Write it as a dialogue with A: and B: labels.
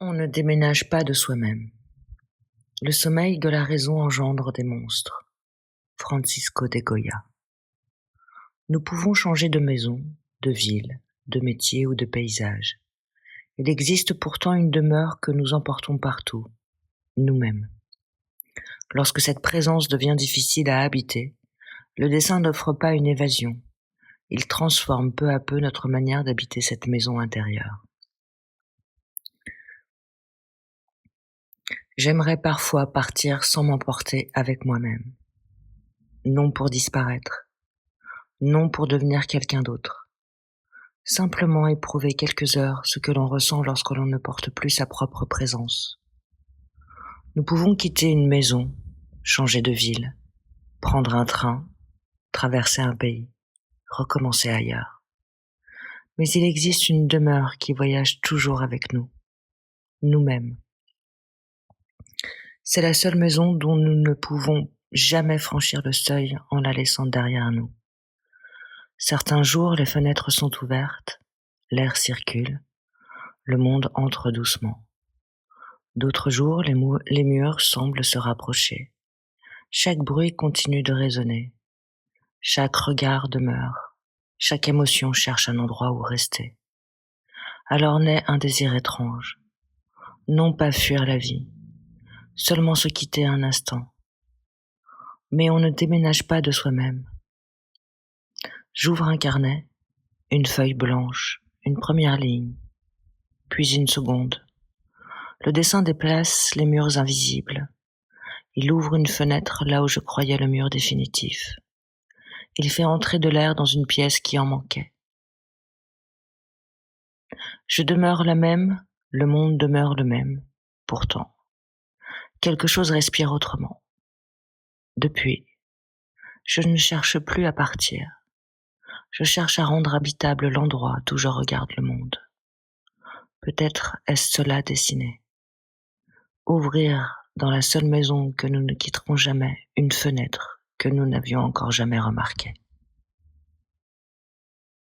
A: On ne déménage pas de soi-même. Le sommeil de la raison engendre des monstres. Francisco de Goya. Nous pouvons changer de maison, de ville, de métier ou de paysage. Il existe pourtant une demeure que nous emportons partout, nous-mêmes. Lorsque cette présence devient difficile à habiter, le dessin n'offre pas une évasion. Il transforme peu à peu notre manière d'habiter cette maison intérieure. J'aimerais parfois partir sans m'emporter avec moi-même. Non pour disparaître, non pour devenir quelqu'un d'autre. Simplement éprouver quelques heures ce que l'on ressent lorsque l'on ne porte plus sa propre présence. Nous pouvons quitter une maison, changer de ville, prendre un train, traverser un pays, recommencer ailleurs. Mais il existe une demeure qui voyage toujours avec nous, nous-mêmes. C'est la seule maison dont nous ne pouvons jamais franchir le seuil en la laissant derrière nous. Certains jours, les fenêtres sont ouvertes, l'air circule, le monde entre doucement. D'autres jours, les murs semblent se rapprocher. Chaque bruit continue de résonner. Chaque regard demeure. Chaque émotion cherche un endroit où rester. Alors naît un désir étrange. Non pas fuir la vie, seulement se quitter un instant. Mais on ne déménage pas de soi-même. J'ouvre un carnet, une feuille blanche, une première ligne, puis une seconde. Le dessin déplace les murs invisibles. Il ouvre une fenêtre là où je croyais le mur définitif. Il fait entrer de l'air dans une pièce qui en manquait. Je demeure la même, le monde demeure le même. Pourtant, quelque chose respire autrement. Depuis, je ne cherche plus à partir. Je cherche à rendre habitable l'endroit d'où je regarde le monde. Peut-être est-ce cela dessiné. Ouvrir dans la seule maison que nous ne quitterons jamais une fenêtre que nous n'avions encore jamais remarquée.